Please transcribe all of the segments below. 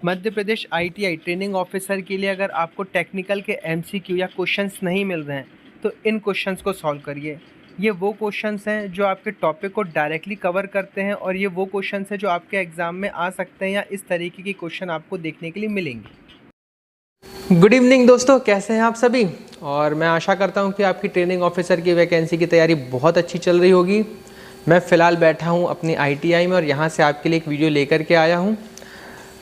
Madhya Pradesh ITI training officer के लिए अगर आपको टेक्निकल के एमसीक्यू या क्वेश्चंस नहीं मिल रहे हैं तो इन क्वेश्चंस को सॉल्व करिए। ये वो क्वेश्चंस हैं जो आपके टॉपिक को डायरेक्टली कवर करते हैं और ये वो क्वेश्चंस हैं जो आपके एग्ज़ाम में आ सकते हैं या इस तरीके के क्वेश्चन आपको देखने के लिए मिलेंगे। गुड इवनिंग दोस्तों, कैसे हैं आप सभी। और मैं आशा करता हूं कि आपकी ट्रेनिंग ऑफिसर की वैकेंसी की तैयारी बहुत अच्छी चल रही होगी। मैं फ़िलहाल बैठा हूं अपनी आईटीआई में और यहां से आपके लिए एक वीडियो लेकर के आया हूं।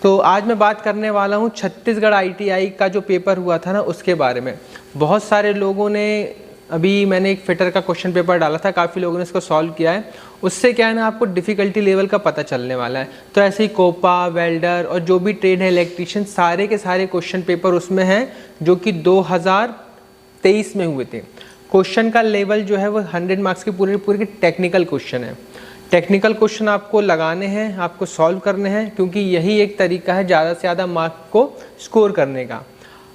तो आज मैं बात करने वाला हूं छत्तीसगढ़ आईटीआई का जो पेपर हुआ था ना उसके बारे में। बहुत सारे लोगों ने, अभी मैंने एक फिटर का क्वेश्चन पेपर डाला था, काफ़ी लोगों ने इसको सॉल्व किया है। उससे क्या है ना, आपको डिफ़िकल्टी लेवल का पता चलने वाला है। तो ऐसे ही कोपा, वेल्डर और जो भी ट्रेड है, इलेक्ट्रीशियन, सारे के सारे क्वेश्चन पेपर उसमें हैं जो कि 2023 में हुए थे। क्वेश्चन का लेवल जो है वो 100 मार्क्स के पूरे टेक्निकल क्वेश्चन है। टेक्निकल क्वेश्चन आपको लगाने हैं, आपको सॉल्व करने हैं, क्योंकि यही एक तरीका है ज़्यादा से ज़्यादा मार्क को स्कोर करने का।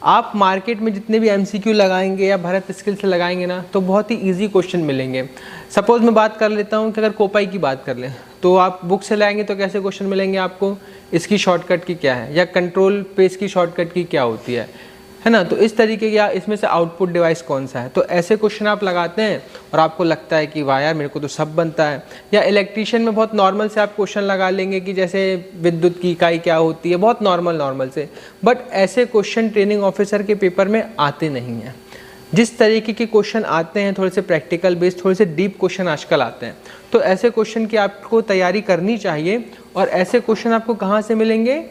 आप मार्केट में जितने भी एमसीक्यू लगाएंगे या भरत स्किल से लगाएंगे ना, तो बहुत ही इजी क्वेश्चन मिलेंगे। सपोज मैं बात कर लेता हूँ कि अगर कोपाई की बात कर लें तो आप बुक से लाएंगे तो कैसे क्वेश्चन मिलेंगे आपको, इसकी शॉर्टकट की क्या है, या कंट्रोल पेज की शॉर्टकट की क्या होती है ना। तो इस तरीके का इसमें से आउटपुट डिवाइस कौन सा है, तो ऐसे क्वेश्चन आप लगाते हैं और आपको लगता है कि वाह यार मेरे को तो सब बनता है। या इलेक्ट्रीशियन में बहुत नॉर्मल से आप क्वेश्चन लगा लेंगे कि जैसे विद्युत की इकाई क्या होती है, बहुत नॉर्मल से। बट ऐसे क्वेश्चन ट्रेनिंग ऑफिसर के पेपर में आते नहीं हैं। जिस तरीके के क्वेश्चन आते हैं, थोड़े से प्रैक्टिकल बेस्ड, थोड़े से डीप क्वेश्चन आजकल आते हैं। तो ऐसे क्वेश्चन की आपको तैयारी करनी चाहिए। और ऐसे क्वेश्चन आपको कहाँ से मिलेंगे,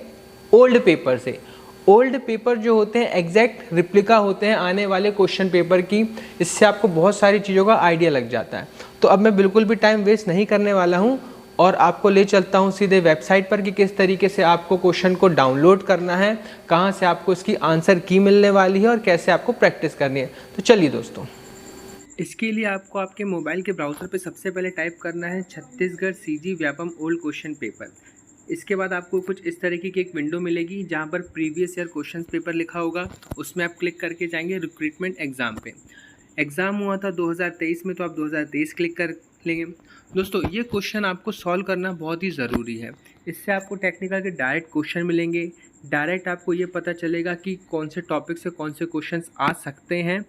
ओल्ड पेपर से। ओल्ड पेपर जो होते हैं एग्जैक्ट रिप्लिका होते हैं आने वाले क्वेश्चन पेपर की। इससे आपको बहुत सारी चीज़ों का आइडिया लग जाता है। तो अब मैं बिल्कुल भी टाइम वेस्ट नहीं करने वाला हूं और आपको ले चलता हूं सीधे वेबसाइट पर कि किस तरीके से आपको क्वेश्चन को डाउनलोड करना है, कहां से आपको इसकी आंसर की मिलने वाली है और कैसे आपको प्रैक्टिस करनी है। तो चलिए दोस्तों, इसके लिए आपको आपके मोबाइल के ब्राउज़र पे सबसे पहले टाइप करना है Chhattisgarh CG Vyapam old question paper. इसके बाद आपको कुछ इस तरीके की एक विंडो मिलेगी जहाँ पर प्रीवियस ईयर क्वेश्चन पेपर लिखा होगा। उसमें आप क्लिक करके जाएंगे रिक्रूटमेंट एग्ज़ाम पे। एग्ज़ाम हुआ था 2023 में, तो आप 2023 क्लिक कर लेंगे। दोस्तों, ये क्वेश्चन आपको सॉल्व करना बहुत ही ज़रूरी है। इससे आपको टेक्निकल के डायरेक्ट क्वेश्चन मिलेंगे। डायरेक्ट आपको ये पता चलेगा कि कौन से टॉपिक से कौन से क्वेश्चन आ सकते हैं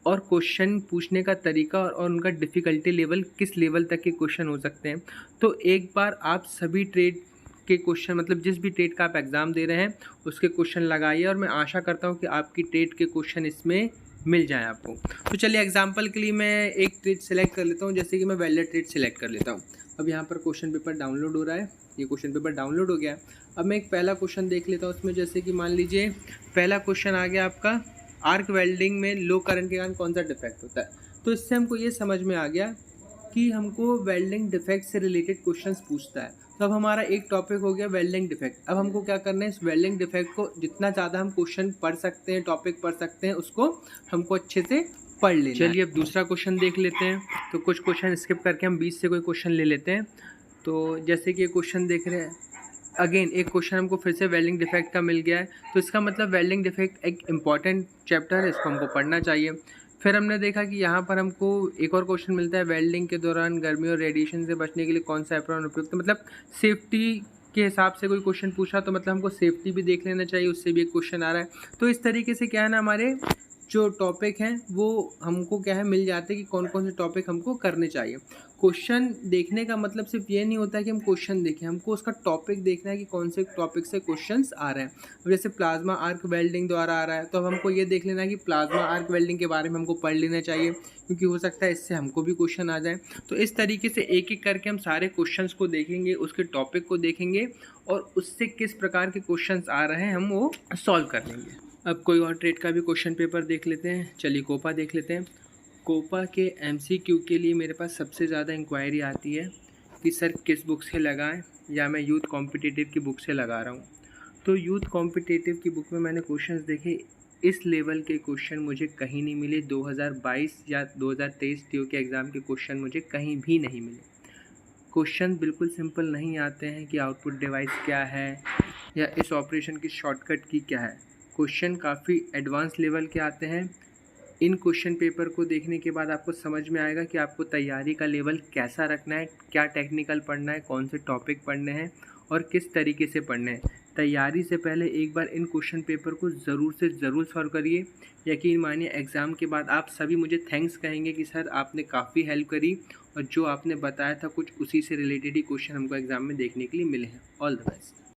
और क्वेश्चन पूछने का तरीका और उनका डिफ़िकल्टी लेवल किस लेवल तक के क्वेश्चन हो सकते हैं। तो एक बार आप सभी ट्रेड के क्वेश्चन, मतलब जिस भी ट्रेड का आप एग्ज़ाम दे रहे हैं उसके क्वेश्चन लगाइए और मैं आशा करता हूँ कि आपकी ट्रेड के क्वेश्चन इसमें मिल जाएं आपको। तो चलिए एग्जांपल के लिए मैं एक ट्रेड सेलेक्ट कर लेता हूँ, जैसे कि मैं वेल्डर ट्रेड सेलेक्ट कर लेता हूँ। अब यहाँ पर क्वेश्चन पेपर डाउनलोड हो रहा है। ये क्वेश्चन पेपर डाउनलोड हो गया। अब मैं एक पहला क्वेश्चन देख लेता हूँ उसमें। जैसे कि मान लीजिए पहला क्वेश्चन आ गया आपका, आर्क वेल्डिंग में लो करंट के कारण कौन सा डिफेक्ट होता है। तो इससे हमको ये समझ में आ गया कि हमको वेल्डिंग डिफेक्ट से रिलेटेड क्वेश्चंस पूछता है। तो अब हमारा एक टॉपिक हो गया वेल्डिंग डिफेक्ट। अब हमको क्या करना है, इस वेल्डिंग डिफेक्ट को जितना ज़्यादा हम क्वेश्चन पढ़ सकते हैं, टॉपिक पढ़ सकते हैं, उसको हमको अच्छे से पढ़ लेना। चलिए अब दूसरा क्वेश्चन देख लेते हैं। तो कुछ क्वेश्चन स्किप करके हम बीच से कोई क्वेश्चन ले लेते हैं। तो जैसे कि ये क्वेश्चन देख रहे हैं, अगेन एक क्वेश्चन हमको फिर से वेल्डिंग डिफेक्ट का मिल गया है। तो इसका मतलब वेल्डिंग डिफेक्ट एक इम्पॉर्टेंट चैप्टर है, इसको हमको पढ़ना चाहिए। फिर हमने देखा कि यहाँ पर हमको एक और क्वेश्चन मिलता है, वेल्डिंग के दौरान गर्मी और रेडिएशन से बचने के लिए कौन सा एप्रॉन उपयुक्त। तो मतलब सेफ्टी के हिसाब से कोई क्वेश्चन पूछा, तो मतलब हमको सेफ्टी भी देख लेना चाहिए, उससे भी एक क्वेश्चन आ रहा है। तो इस तरीके से क्या है ना, हमारे जो टॉपिक हैं वो हमको क्या है मिल जाते हैं कि कौन कौन से टॉपिक हमको करने चाहिए। क्वेश्चन देखने का मतलब सिर्फ ये नहीं होता है कि हम क्वेश्चन देखें, हमको उसका टॉपिक देखना है कि कौन से टॉपिक से क्वेश्चंस आ रहे हैं। अब जैसे प्लाज्मा आर्क वेल्डिंग द्वारा आ रहा है, तो अब हमको ये देख लेना है कि प्लाज्मा आर्क वेल्डिंग के बारे में हमको पढ़ लेना चाहिए, क्योंकि हो सकता है इससे हमको भी क्वेश्चन आ जाए। तो इस तरीके से एक एक करके हम सारे क्वेश्चंस को देखेंगे, उसके टॉपिक को देखेंगे और उससे किस प्रकार के क्वेश्चंस आ रहे हैं हम वो सॉल्व कर लेंगे। अब कोई और ट्रेड का भी क्वेश्चन पेपर देख लेते हैं। चलिए कोपा देख लेते हैं। कोपा के एमसीक्यू के लिए मेरे पास सबसे ज़्यादा इंक्वायरी आती है कि सर किस बुक से लगाएं, या मैं यूथ कॉम्पिटिटिव की बुक से लगा रहा हूँ। तो यूथ कॉम्पिटिटिव की बुक में मैंने क्वेश्चंस देखे, इस लेवल के क्वेश्चन मुझे कहीं नहीं मिले। 2022 या 2023 टीओ के एग्ज़ाम के क्वेश्चन मुझे कहीं भी नहीं मिले। क्वेश्चन बिल्कुल सिंपल नहीं आते हैं कि आउटपुट डिवाइस क्या है या इस ऑपरेशन की शॉर्टकट की क्या है। क्वेश्चन काफ़ी एडवांस लेवल के आते हैं। इन क्वेश्चन पेपर को देखने के बाद आपको समझ में आएगा कि आपको तैयारी का लेवल कैसा रखना है, क्या टेक्निकल पढ़ना है, कौन से टॉपिक पढ़ने हैं और किस तरीके से पढ़ने हैं, तैयारी से पहले एक बार इन क्वेश्चन पेपर को ज़रूर से ज़रूर सॉल्व करिए। यकीन मानिए एग्ज़ाम के बाद आप सभी मुझे थैंक्स कहेंगे कि सर आपने काफ़ी हेल्प करी और जो आपने बताया था कुछ उसी से रिलेटेड ही क्वेश्चन हमको एग्ज़ाम में देखने के लिए मिले हैं। All the best.